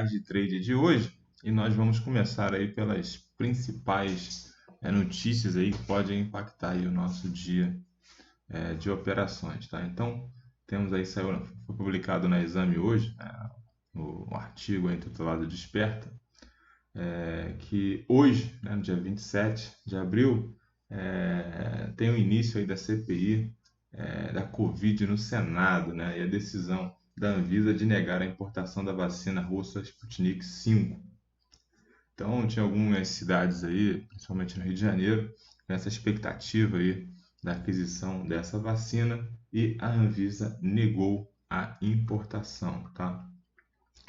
locais de trade de hoje e nós vamos começar aí pelas principais notícias aí que podem impactar aí o nosso dia de operações, tá? Então, temos aí, foi publicado na Exame hoje, o artigo aí intitulado Desperta, que hoje, né, no dia 27 de abril, tem o início aí da CPI da Covid no Senado, né, e a decisão da Anvisa de negar a importação da vacina russa Sputnik V. Então, tinha algumas cidades aí, principalmente no Rio de Janeiro, nessa expectativa aí da aquisição dessa vacina e a Anvisa negou a importação, tá?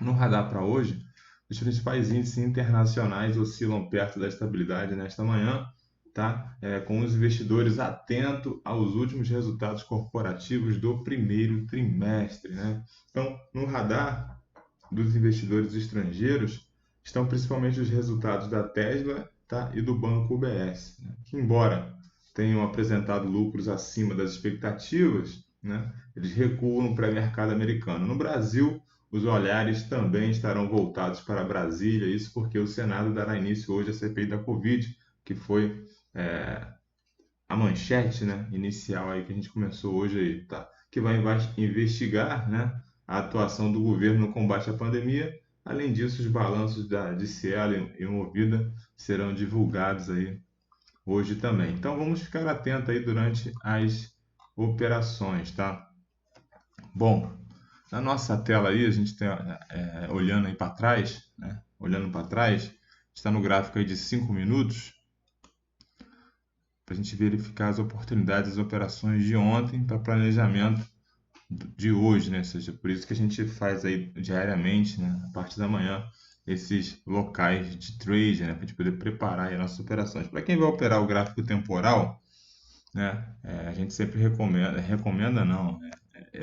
No radar para hoje, os principais índices internacionais oscilam perto da estabilidade nesta manhã, tá? Com os investidores atentos aos últimos resultados corporativos do primeiro trimestre, né? Então, no radar dos investidores estrangeiros estão principalmente os resultados da Tesla, tá? E do Banco UBS, né? Que, embora tenham apresentado lucros acima das expectativas, né? Eles recuam no pré-mercado americano. No Brasil, os olhares também estarão voltados para Brasília, isso porque o Senado dará início hoje à CPI da Covid, que foi a manchete, né, inicial aí que a gente começou hoje aí, tá? Que vai investigar, né, a atuação do governo no combate à pandemia. Além disso, os balanços de Cielo e Movida serão divulgados aí hoje também. Então vamos ficar atentos aí durante as operações, tá? Bom, na nossa tela aí, a gente tem, olhando aí para trás, né? Olhando para trás, está no gráfico aí de 5 minutos, para a gente verificar as oportunidades, as operações de ontem para planejamento de hoje, né? Ou seja, por isso que a gente faz aí diariamente, né? A parte da manhã, esses locais de trade, né? Para a gente poder preparar aí as nossas operações. Para quem vai operar o gráfico temporal, né? A gente sempre recomenda não, né?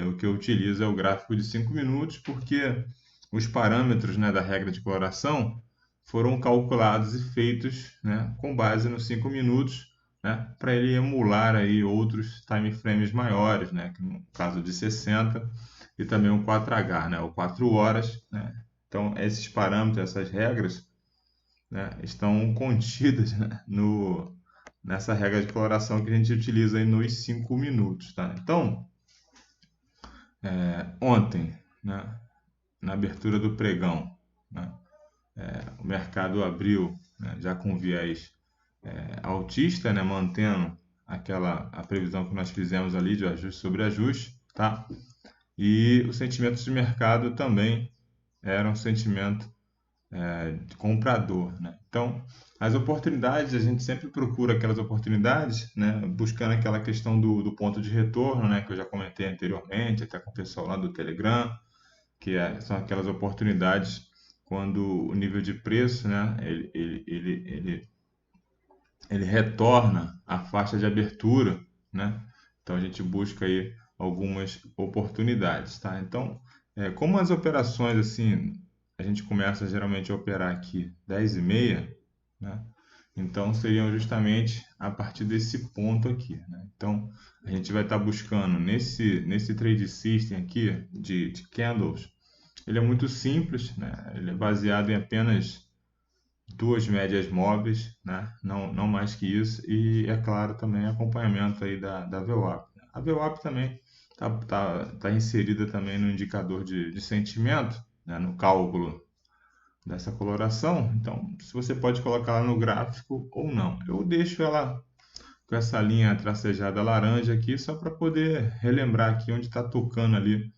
O que eu utilizo é o gráfico de 5 minutos, porque os parâmetros, né, da regra de coloração foram calculados e feitos, né, com base nos 5 minutos, né, para ele emular aí outros time frames maiores, né, no caso de 60 e também o 4H, né, o 4 horas, né. Então, esses parâmetros, essas regras, né, estão contidas, né, nessa regra de coloração que a gente utiliza aí nos 5 minutos, tá? Então, ontem, né, na abertura do pregão, né, o mercado abriu, né, já com viés altista, né, mantendo a previsão que nós fizemos ali de ajuste sobre ajuste, tá? E os sentimentos de mercado também eram um sentimento de comprador, né? Então, as oportunidades, a gente sempre procura aquelas oportunidades, né, buscando aquela questão do ponto de retorno, né, que eu já comentei anteriormente, até com o pessoal lá do Telegram, que são aquelas oportunidades quando o nível de preço, né, ele retorna à faixa de abertura, né? Então a gente busca aí algumas oportunidades, tá? Então, como as operações assim, a gente começa geralmente a operar aqui 10h30, né? Então seriam justamente a partir desse ponto aqui, né? Então a gente vai estar buscando nesse trade system aqui de candles. Ele é muito simples, né? Ele é baseado em apenas duas médias móveis, né? Não mais que isso, e é claro também acompanhamento aí da VWAP. A VWAP também tá inserida também no indicador de sentimento, né? No cálculo dessa coloração. Então, se você pode colocar ela no gráfico ou não. Eu deixo ela com essa linha tracejada laranja aqui só para poder relembrar aqui onde está tocando ali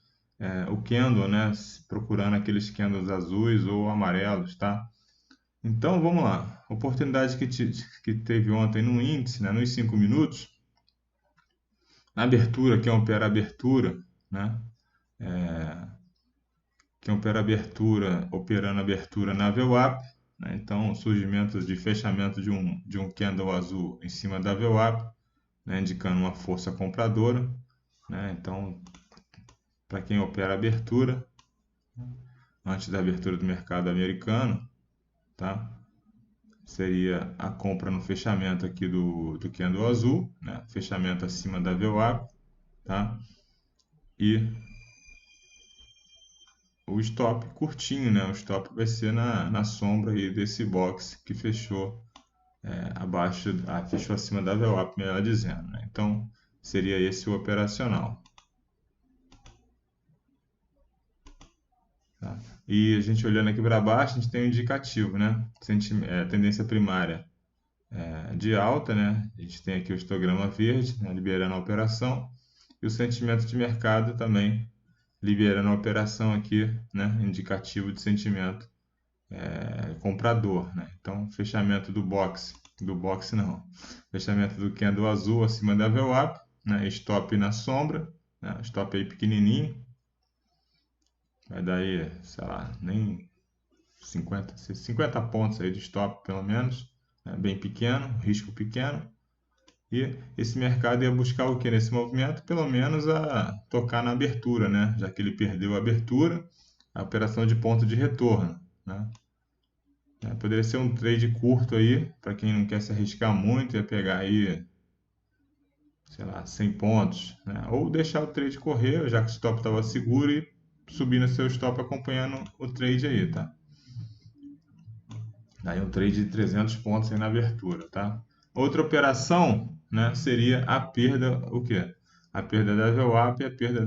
o candle, né? Procurando aqueles candles azuis ou amarelos, tá? Então vamos lá, oportunidade que teve ontem no índice, né, nos 5 minutos, na abertura, que opera abertura, né, que opera abertura, operando abertura na VWAP, né, então surgimento de fechamento de um candle azul em cima da VWAP, né, indicando uma força compradora, né, então para quem opera abertura, antes da abertura do mercado americano, tá? Seria a compra no fechamento aqui do candle azul, né? Fechamento acima da VWAP, tá? E o stop curtinho, né? O stop vai ser na sombra aí desse box que fechou abaixo, fechou acima da VWAP, melhor dizendo, né? Então, seria esse o operacional. Tá? E a gente olhando aqui para baixo, a gente tem um indicativo, né? Tendência primária de alta, né? A gente tem aqui o histograma verde, né? Liberando a operação. E o sentimento de mercado também liberando a operação aqui, né? Indicativo de sentimento comprador, né? Então, fechamento do box não, fechamento do candle azul acima da VWAP, né? Stop na sombra, né? Stop aí pequenininho, vai dar aí, sei lá, nem 50 pontos aí de stop pelo menos, né? Bem pequeno, risco pequeno. E esse mercado ia buscar o que nesse movimento? Pelo menos a tocar na abertura, né? Já que ele perdeu a abertura, a operação de ponto de retorno, né? Poderia ser um trade curto aí, para quem não quer se arriscar muito, ia pegar aí, sei lá, 100 pontos, né? Ou deixar o trade correr, já que o stop estava seguro e subir no seu stop acompanhando o trade aí, tá? Daí um trade de 300 pontos aí na abertura, tá? Outra operação, né, seria a perda, o quê? A perda da VWAP e a perda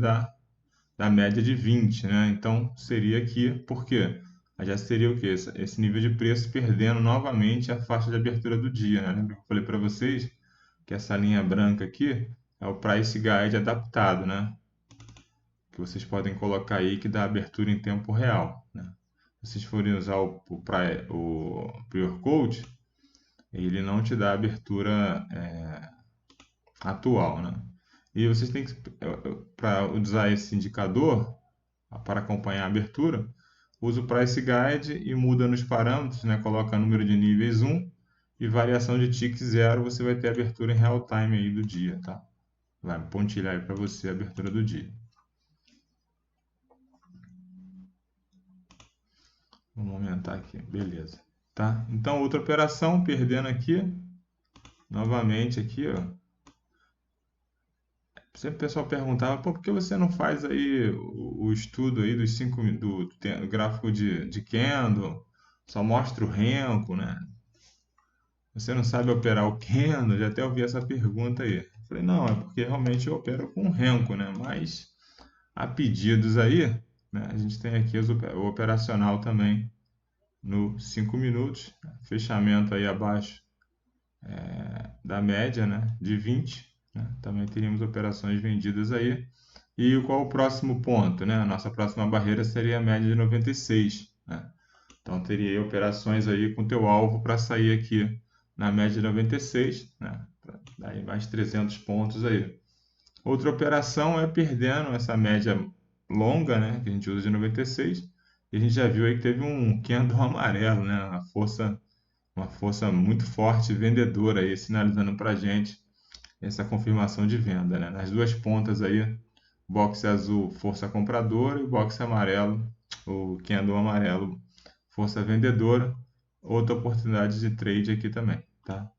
da média de 20, né? Então, seria aqui, por quê? Já seria o quê? Esse nível de preço perdendo novamente a faixa de abertura do dia, né? Lembra que eu falei para vocês que essa linha branca aqui é o Price Guide adaptado, né? Que vocês podem colocar aí que dá abertura em tempo real, né? Se vocês forem usar o Prior Code, ele não te dá abertura atual, né? E vocês têm que, para usar esse indicador, para acompanhar a abertura, usa o Price Guide e muda nos parâmetros, né? Coloca número de níveis 1 e variação de tick 0, você vai ter a abertura em real time aí do dia, tá? Vai pontilhar aí para você a abertura do dia. Vamos aumentar aqui, beleza. Tá? Então, outra operação, perdendo aqui, novamente aqui, ó. Sempre o pessoal perguntava, pô, por que você não faz aí o estudo aí dos 5 do gráfico de candle, só mostra o Renko, né? Você não sabe operar o candle? Já até ouvi essa pergunta aí. Falei, não, é porque realmente eu opero com Renko, né? Mas a pedidos aí, né? A gente tem aqui o operacional também no 5 minutos, fechamento aí abaixo da média, né? De 20, né? Também teríamos operações vendidas aí. E qual o próximo ponto, né? A nossa próxima barreira seria a média de 96, né? Então teria aí operações aí com teu alvo para sair aqui na média de 96, né? Daí mais 300 pontos aí. Outra operação é perdendo essa média longa, né? Que a gente usa de 96. E a gente já viu aí que teve um candle amarelo, né? Uma força muito forte vendedora aí, sinalizando para a gente essa confirmação de venda, né? Nas duas pontas aí, box azul, força compradora, e box amarelo, o candle amarelo, força vendedora. Outra oportunidade de trade aqui também, tá?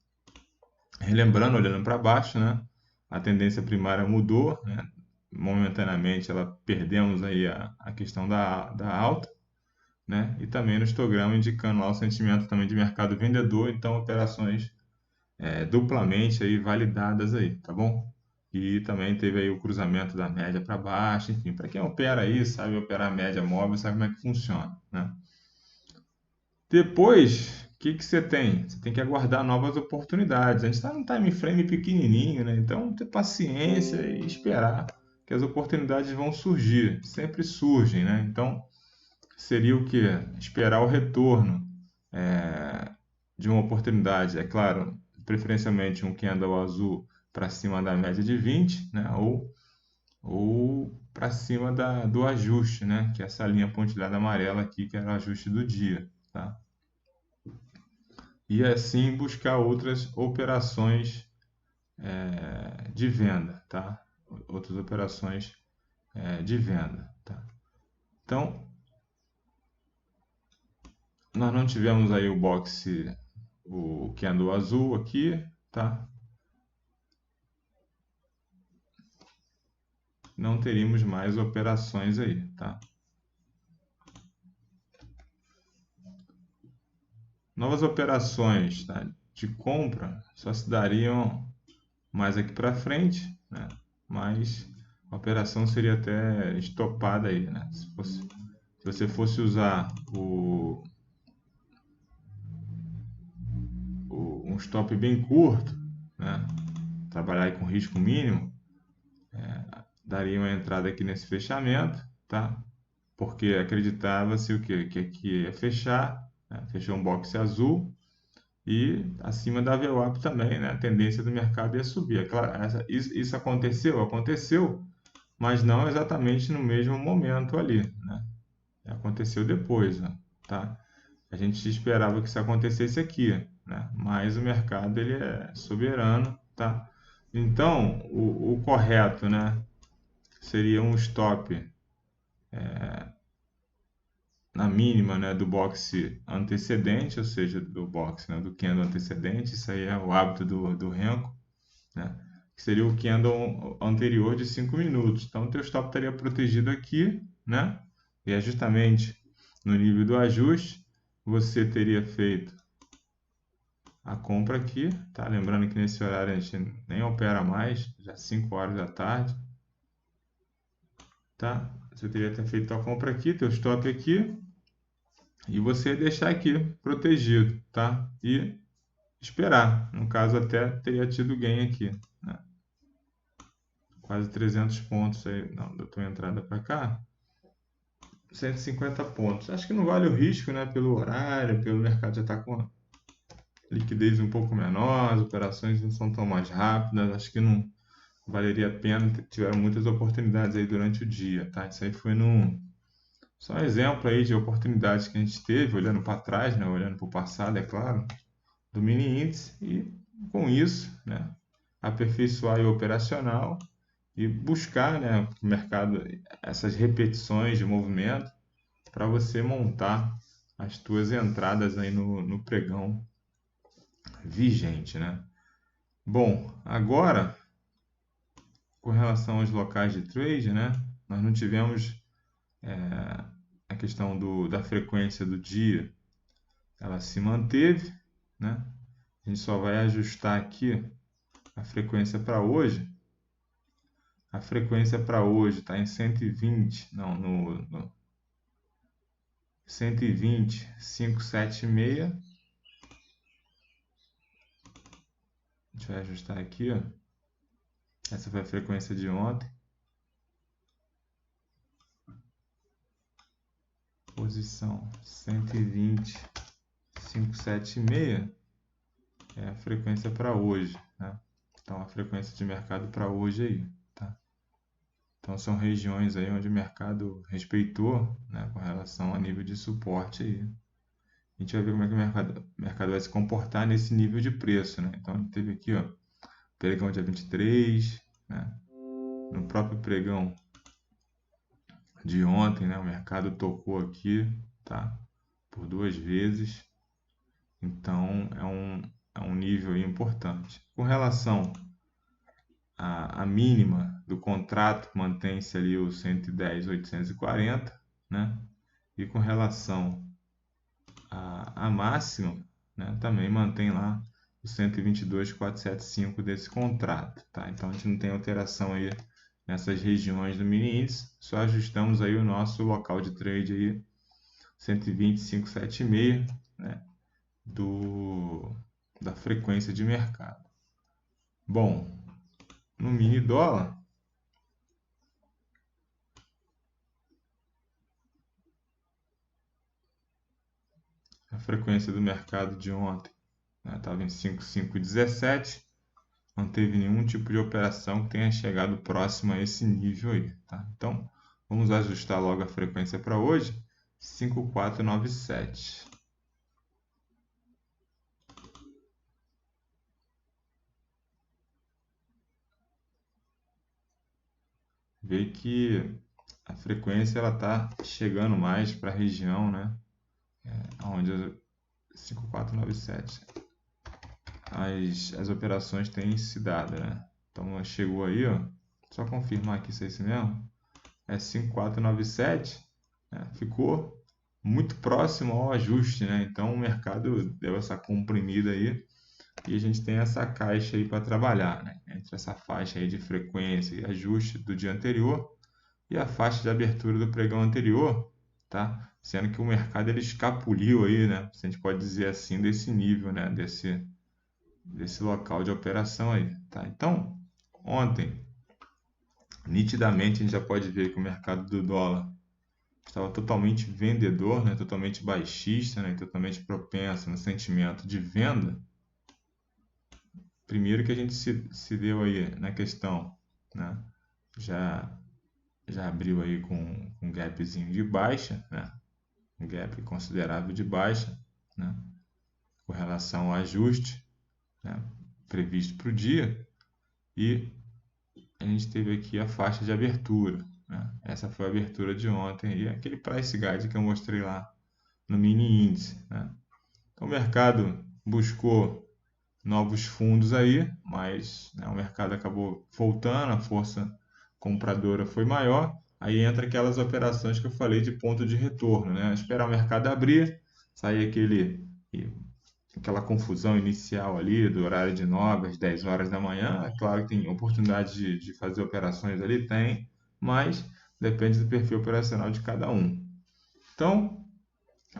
Relembrando, olhando para baixo, né? A tendência primária mudou, né? Momentaneamente ela perdemos aí a questão da alta, né? E também no histograma indicando lá o sentimento também de mercado vendedor, então operações duplamente aí validadas aí, tá bom? E também teve aí o cruzamento da média para baixo, enfim, para quem opera aí, sabe operar média móvel, sabe como é que funciona, né? Depois, o que que você tem? Você tem que aguardar novas oportunidades. A gente está num time frame pequenininho, né? Então, ter paciência e esperar que as oportunidades vão surgir. Sempre surgem, né? Então, seria o quê? Esperar o retorno de uma oportunidade. É claro, preferencialmente um candle azul para cima da média de 20, né? Ou para cima do ajuste, né? Que é essa linha pontilhada amarela aqui, que era o ajuste do dia, tá? E assim buscar outras operações de venda, tá? Outras operações de venda, tá? Então, nós não tivemos aí o boxe, o candle azul aqui, tá? Não teríamos mais operações aí, tá? novas operações, tá, de compra só se dariam mais aqui para frente, né? Mas a operação seria até estopada aí, né? Se você fosse usar um stop bem curto, né? Trabalhar aí com risco mínimo, daria uma entrada aqui nesse fechamento, tá? Porque acreditava-se o quê? Que aqui ia fechar, né? Fechou um boxe azul e acima da VWAP também, né? A tendência do mercado ia subir. É claro, isso aconteceu? Aconteceu, mas não exatamente no mesmo momento ali, né? Aconteceu depois, né? Tá? A gente esperava que isso acontecesse aqui, né? Mas o mercado ele é soberano, tá? Então, o correto, né, seria um stop na mínima, né, do boxe antecedente, ou seja, do boxe, né, do candle antecedente. Isso aí é o hábito do Renko, né? Que seria o candle anterior de 5 minutos. Então, o teu stop estaria protegido aqui, né? E é justamente no nível do ajuste, você teria feito a compra aqui, tá? Lembrando que nesse horário a gente nem opera mais, já 5 horas da tarde, tá? Você teria ter feito a compra aqui, teu stop aqui, e você deixar aqui protegido, tá? E esperar. No caso, até teria tido gain aqui, né? Quase 300 pontos aí, não, da tua entrada para cá. 150 pontos. Acho que não vale o risco, né? Pelo horário, pelo mercado já estar com liquidez um pouco menor, as operações não são tão mais rápidas. Acho que não valeria a pena. Tiveram muitas oportunidades aí durante o dia, tá? Isso aí foi só um exemplo aí de oportunidades que a gente teve, olhando para trás, né? Olhando para o passado, é claro, do mini índice e com isso, né? Aperfeiçoar o operacional e buscar, né, o mercado, essas repetições de movimento para você montar as tuas entradas aí no pregão vigente, né? Bom, agora com relação aos locais de trade, né? Nós não tivemos a questão da frequência do dia, ela se manteve, né? A gente só vai ajustar aqui a frequência para hoje. A frequência para hoje está em 120, não, no 120, 576. A gente vai ajustar aqui, ó. Essa foi a frequência de ontem. Posição 120, 576 é a frequência para hoje, né? Então a frequência de mercado para hoje aí, tá? Então são regiões aí onde o mercado respeitou, né, com relação a nível de suporte aí. A gente vai ver como é que o mercado vai se comportar nesse nível de preço, né? Então a gente teve aqui, ó, pregão dia 23, né? No próprio pregão de ontem, né, o mercado tocou aqui, tá? Por 2 vezes. Então é um nível importante. Com relação à mínima do contrato, mantém-se ali o 110.840, né? E com relação à máxima, né, também mantém lá o 122.475 desse contrato, tá? Então a gente não tem alteração aí nessas regiões do mini índice, só ajustamos aí o nosso local de trade aí 120.576, né, da frequência de mercado. Bom, no mini dólar, a frequência do mercado de ontem estava em 5.517, não teve nenhum tipo de operação que tenha chegado próximo a esse nível aí, tá? Então, vamos ajustar logo a frequência para hoje, 5.497. Vê que a frequência ela está chegando mais para a região, né? Onde 5.497 as operações têm se dado, né? Então chegou aí, ó, só confirmar aqui se é isso mesmo, é 5.497, né? Ficou muito próximo ao ajuste, né? Então o mercado deu essa comprimida aí e a gente tem essa caixa aí para trabalhar, né? Entre essa faixa aí de frequência e ajuste do dia anterior e a faixa de abertura do pregão anterior, tá? Sendo que o mercado ele escapuliu aí, né? Se a gente pode dizer assim, desse nível, né? Desse local de operação aí, tá? Então, ontem, nitidamente, a gente já pode ver que o mercado do dólar estava totalmente vendedor, né? Totalmente baixista, né? Totalmente propenso no sentimento de venda. Primeiro que a gente se deu aí na questão, né? Já, já abriu aí com um gapzinho de baixa, né? Um gap considerável de baixa, né? Com relação ao ajuste, né? Previsto para o dia. E a gente teve aqui a faixa de abertura, né? Essa foi a abertura de ontem e aquele price guide que eu mostrei lá no mini índice, né? Então o mercado buscou novos fundos aí, mas né, o mercado acabou voltando, a força compradora foi maior. Aí entra aquelas operações que eu falei de ponto de retorno, né? Esperar o mercado abrir, sair aquela confusão inicial ali do horário de 9 às 10 horas da manhã. É claro que tem oportunidade de fazer operações ali, tem, mas depende do perfil operacional de cada um. Então,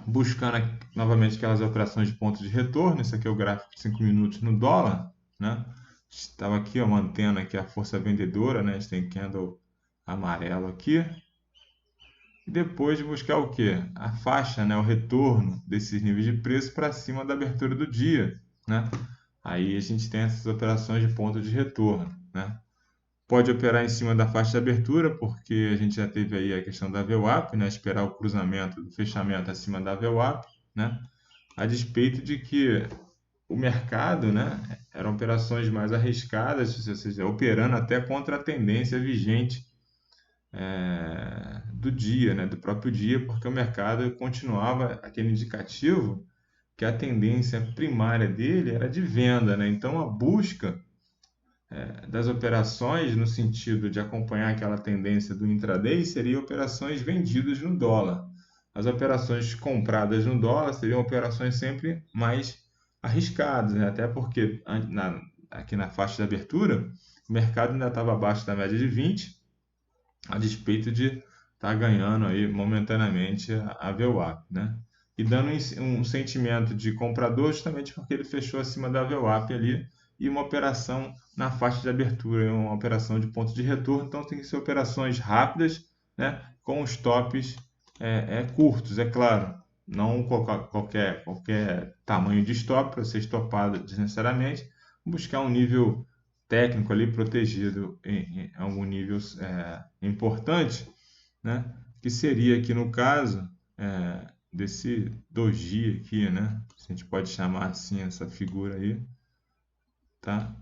buscando novamente aquelas operações de ponto de retorno, esse aqui é o gráfico de 5 minutos no dólar, né? Estava aqui, ó, mantendo aqui a força vendedora, né? A gente tem candle amarelo aqui. E depois de buscar o quê? A faixa, né? O retorno desses níveis de preço para cima da abertura do dia, né? Aí a gente tem essas operações de ponto de retorno, né? Pode operar em cima da faixa de abertura, porque a gente já teve aí a questão da VWAP, né? Esperar o cruzamento do fechamento acima da VWAP, né? A despeito de que o mercado, né? Eram operações mais arriscadas, ou seja, operando até contra a tendência vigente do dia, né? Do próprio dia, porque o mercado continuava aquele indicativo que a tendência primária dele era de venda, né? Então a busca das operações no sentido de acompanhar aquela tendência do intraday seria operações vendidas no dólar. As operações compradas no dólar seriam operações sempre mais arriscadas, né? Até porque aqui na faixa de abertura o mercado ainda estava abaixo da média de 20, a despeito de estar ganhando aí momentaneamente a VWAP, né? E dando um sentimento de comprador justamente porque ele fechou acima da VWAP ali e uma operação na faixa de abertura, uma operação de ponto de retorno, então tem que ser operações rápidas, né? Com os stops curtos, é claro, não qualquer tamanho de stop para ser estopado desnecessariamente, buscar um nível técnico ali protegido em algum nível importante, né? Que seria aqui no caso desse doji aqui, né? Se a gente pode chamar assim essa figura aí, tá?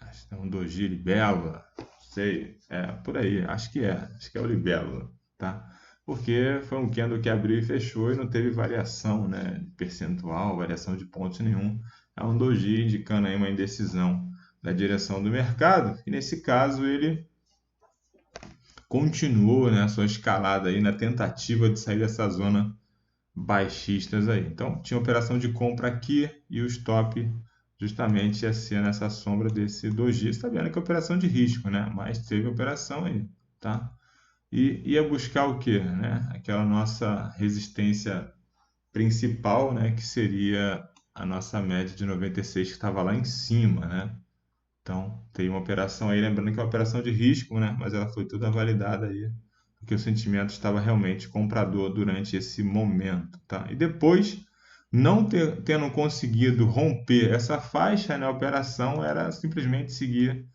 Acho que é um doji libélula, sei, por aí, acho que é o libélula, tá? Porque foi um candle que abriu e fechou e não teve variação, né? Percentual, variação de pontos nenhum. É um doji indicando aí uma indecisão da direção do mercado e nesse caso ele continuou, né, a sua escalada aí na tentativa de sair dessa zona baixistas aí. Então tinha operação de compra aqui e o stop justamente ia ser nessa sombra desse doji. Está vendo que é operação de risco, né? Mas teve operação aí, tá? E ia buscar o quê, né? Aquela nossa resistência principal, né? Que seria a nossa média de 96 que estava lá em cima, né? Então, tem uma operação aí, lembrando que é uma operação de risco, né? Mas ela foi toda validada aí, porque o sentimento estava realmente comprador durante esse momento, tá? E depois, não tendo conseguido romper essa faixa, né? A operação era simplesmente seguir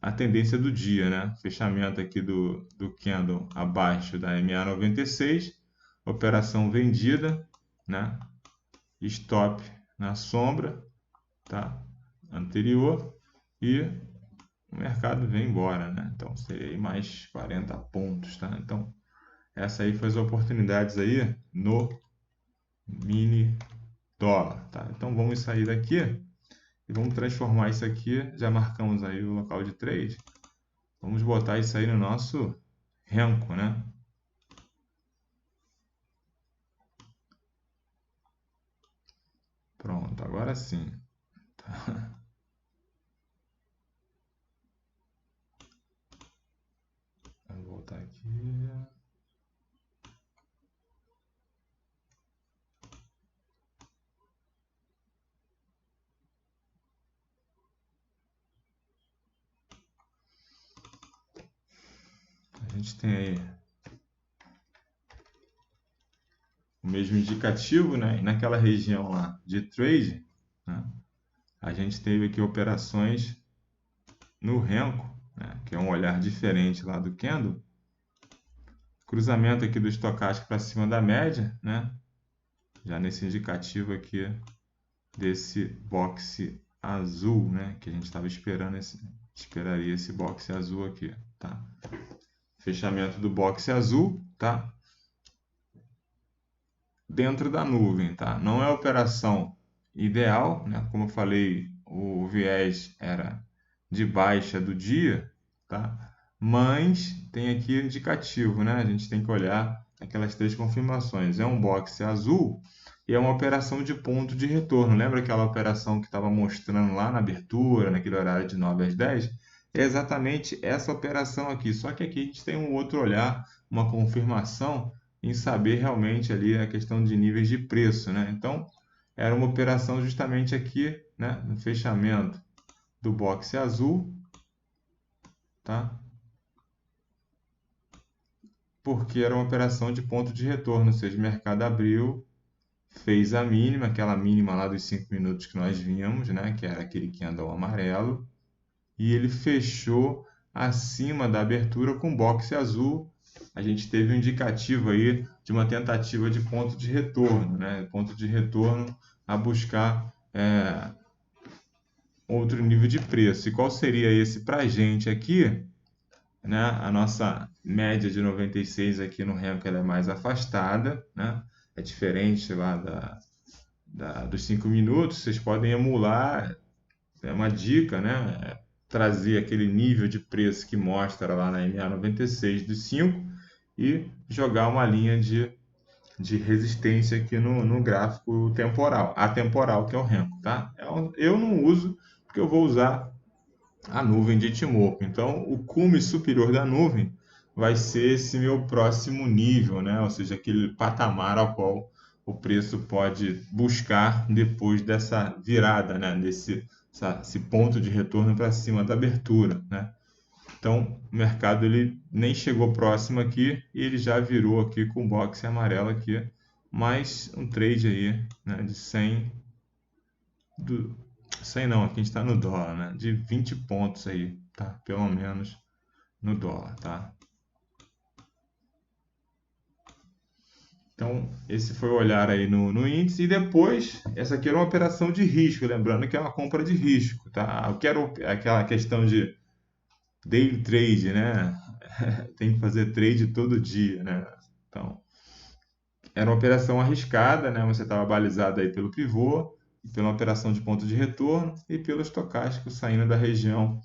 a tendência do dia, né? Fechamento aqui do candle abaixo da MA96, operação vendida, né? Stop na sombra, tá? Anterior e o mercado vem embora, né? Então seria aí mais 40 pontos, tá? Então essa aí foi as oportunidades aí no mini dólar, tá? Então vamos sair daqui e vamos transformar isso aqui, já marcamos aí o local de trade, vamos botar isso aí no nosso Renko, né? agora sim. Tá? Vou voltar aqui. A gente tem aí o mesmo indicativo, né? E naquela região lá de trade, né? A gente teve aqui operações no Renko, né? Que é um olhar diferente lá do Candle. Cruzamento aqui do estocástico para cima da média, né? Já nesse indicativo aqui desse boxe azul, né? Que a gente estava esperando esperaria esse boxe azul aqui, tá? Fechamento do boxe azul, tá? Dentro da nuvem, tá? Não é a operação ideal, né? Como eu falei, o viés era de baixa do dia, tá? Mas tem aqui o indicativo, né? A gente tem que olhar aquelas três confirmações. É um boxe azul e é uma operação de ponto de retorno. Lembra aquela operação que estava mostrando lá na abertura, naquele horário de 9 às 10? É exatamente essa operação aqui, só que aqui a gente tem um outro olhar, uma confirmação em saber realmente ali a questão de níveis de preço, né? Então, era uma operação justamente aqui, né, no fechamento do boxe azul, tá? Porque era uma operação de ponto de retorno, ou seja, o mercado abriu, fez a mínima, aquela mínima lá dos 5 minutos que nós vimos, né, que era aquele candle amarelo, e ele fechou acima da abertura com boxe azul. A gente teve um indicativo aí de uma tentativa de ponto de retorno, né? Ponto de retorno a buscar outro nível de preço. E qual seria esse para a gente aqui? Né? A nossa média de 96 aqui no Renko ela é mais afastada, né? É diferente lá dos 5 minutos. Vocês podem emular, é uma dica, né? Trazer aquele nível de preço que mostra lá na MA96 dos 5 e jogar uma linha de resistência aqui no gráfico temporal, atemporal, que é o Renko, tá? Eu não uso, porque eu vou usar a nuvem de Ichimoku. Então, o cume superior da nuvem vai ser esse meu próximo nível, né? Ou seja, aquele patamar ao qual o preço pode buscar depois dessa virada, né? Esse ponto de retorno para cima da abertura, né? Então, o mercado ele nem chegou próximo aqui e ele já virou aqui com o boxe amarelo aqui, mais um trade aí, né, de 100 100 não, aqui a gente está no dólar, né, de 20 pontos aí, tá? Pelo menos no dólar, tá? Então, esse foi o olhar aí no índice. E depois, essa aqui era uma operação de risco, lembrando que é uma compra de risco, tá? Eu quero aquela questão de daily trade, né? Tem que fazer trade todo dia, né? Então, era uma operação arriscada, né? Você estava balizado aí pelo pivô, pela operação de ponto de retorno e pelo estocástico saindo da região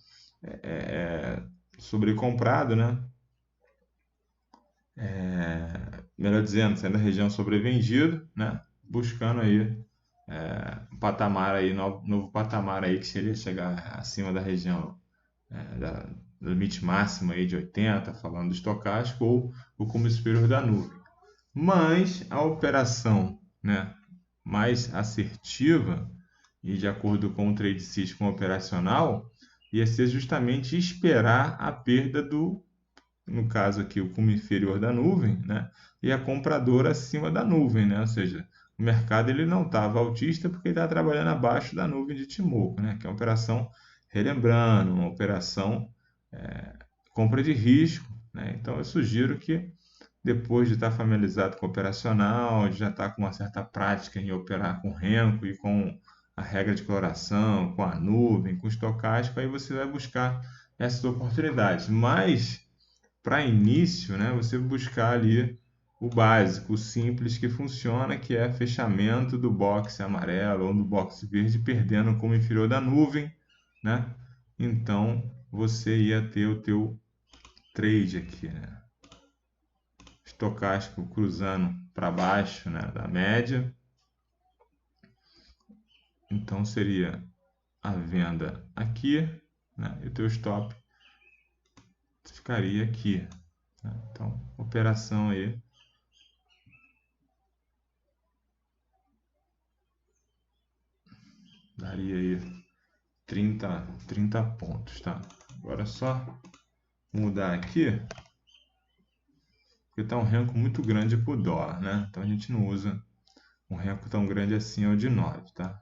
sobrecomprado, né? Melhor dizendo, saindo da região sobrevendido, né? Buscando aí um patamar aí, novo patamar aí que seria chegar acima da região do limite máximo aí de 80, falando do estocástico, ou o cume superior da nuvem. Mas a operação, né, mais assertiva e de acordo com o Trade System operacional ia ser justamente esperar a perda no caso aqui, o cume inferior da nuvem, né, e a compradora acima da nuvem, né, ou seja, o mercado ele não estava altista porque ele está trabalhando abaixo da nuvem de Ichimoku, né, que é uma operação, relembrando, uma operação compra de risco, né, então eu sugiro que depois de estar familiarizado com o operacional, de já estar com uma certa prática em operar com Renko e com a regra de coloração, com a nuvem, com o estocástico, aí você vai buscar essas oportunidades. Mas, para início, né, você buscar ali o básico, o simples que funciona, que é fechamento do boxe amarelo ou do boxe verde, perdendo como inferior da nuvem, né? Então, você ia ter o teu trade aqui, né? Estocástico cruzando para baixo, né, da média, Então seria a venda aqui, né? E o teu stop ficaria aqui, né? Então, operação aí daria aí 30 pontos, tá? Agora é só mudar aqui, porque está um renco muito grande para o dólar, né? Então a gente não usa um renco tão grande assim, é o de 9, tá?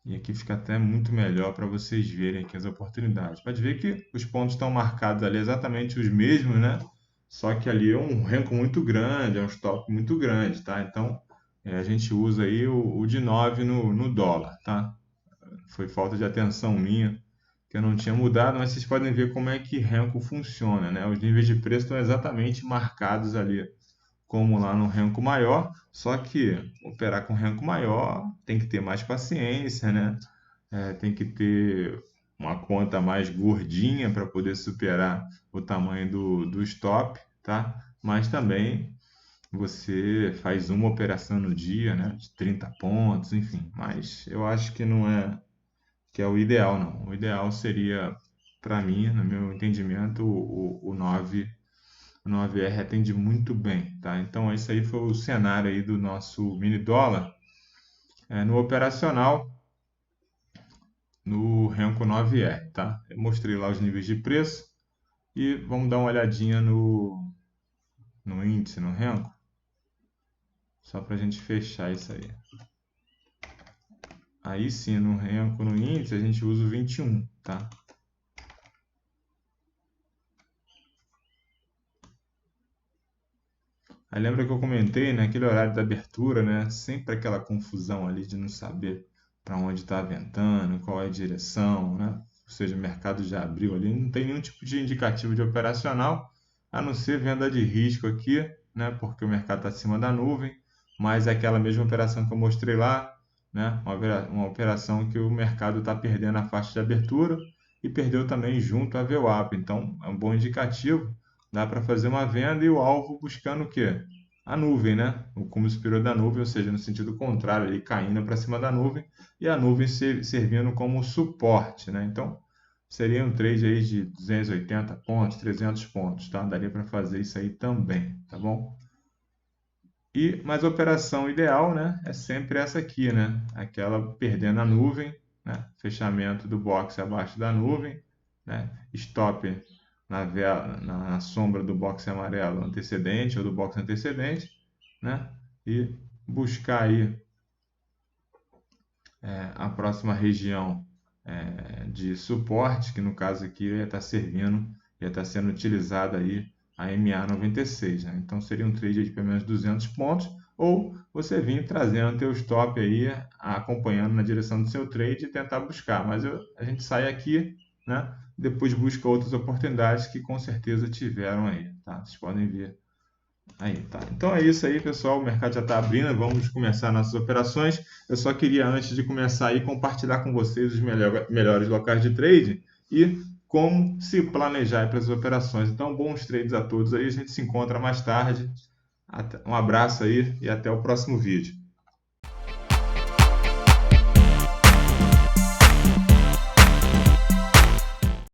E aqui fica até muito melhor para vocês verem aqui as oportunidades. Pode ver que os pontos estão marcados ali exatamente os mesmos, né? Só que ali é um renco muito grande, é um stop muito grande, tá? Então a gente usa aí o de 9 no dólar, tá? Foi falta de atenção minha, que eu não tinha mudado, mas vocês podem ver como é que renco funciona, né? Os níveis de preço estão exatamente marcados ali, como lá no renco maior, só que operar com renco maior tem que ter mais paciência, né? Tem que ter uma conta mais gordinha para poder superar o tamanho do stop, tá? Mas também você faz uma operação no dia, né? De 30 pontos, enfim. Mas eu acho que não é que é o ideal, não. O ideal seria, para mim, no meu entendimento, o 9, o 9R atende muito bem, tá? Então, esse aí foi o cenário aí do nosso mini dólar. No operacional, no Renko 9R, tá? Eu mostrei lá os níveis de preço e vamos dar uma olhadinha no índice, no Renko, só para a gente fechar isso aí. Aí sim, no Renko, no índice, a gente usa o 21, tá? Aí lembra que eu comentei, né, aquele horário da abertura, né, sempre aquela confusão ali de não saber para onde está ventando, qual é a direção, né? Ou seja, o mercado já abriu ali, não tem nenhum tipo de indicativo de operacional, a não ser venda de risco aqui, né, porque o mercado está acima da nuvem, mas é aquela mesma operação que eu mostrei lá, né, uma operação que o mercado está perdendo a faixa de abertura e perdeu também junto a VWAP, então é um bom indicativo. Dá para fazer uma venda e o alvo buscando o quê? A nuvem, né? O cume superior da nuvem, ou seja, no sentido contrário, ele caindo para cima da nuvem e a nuvem servindo como suporte, né? Então, seria um trade aí de 280 pontos, 300 pontos, tá? Daria para fazer isso aí também, tá bom? Mas a operação ideal, né, é sempre essa aqui, né? Aquela perdendo a nuvem, né? Fechamento do box abaixo da nuvem, né? Stop na sombra do box amarelo antecedente ou do box antecedente, né? E buscar aí a próxima região de suporte, que no caso aqui ia estar servindo, ia estar sendo utilizada aí a MA96, né? Então seria um trade de pelo menos 200 pontos, ou você vir trazendo teu stop aí, acompanhando na direção do seu trade e tentar buscar. Mas a gente sai aqui, né? Depois busca outras oportunidades que com certeza tiveram aí, tá? Vocês podem ver aí, tá. Então é isso aí, pessoal. O mercado já está abrindo. Vamos começar nossas operações. Eu só queria, antes de começar aí, compartilhar com vocês os melhores locais de trade e como se planejar para as operações. Então, bons trades a todos aí. A gente se encontra mais tarde. Um abraço aí e até o próximo vídeo.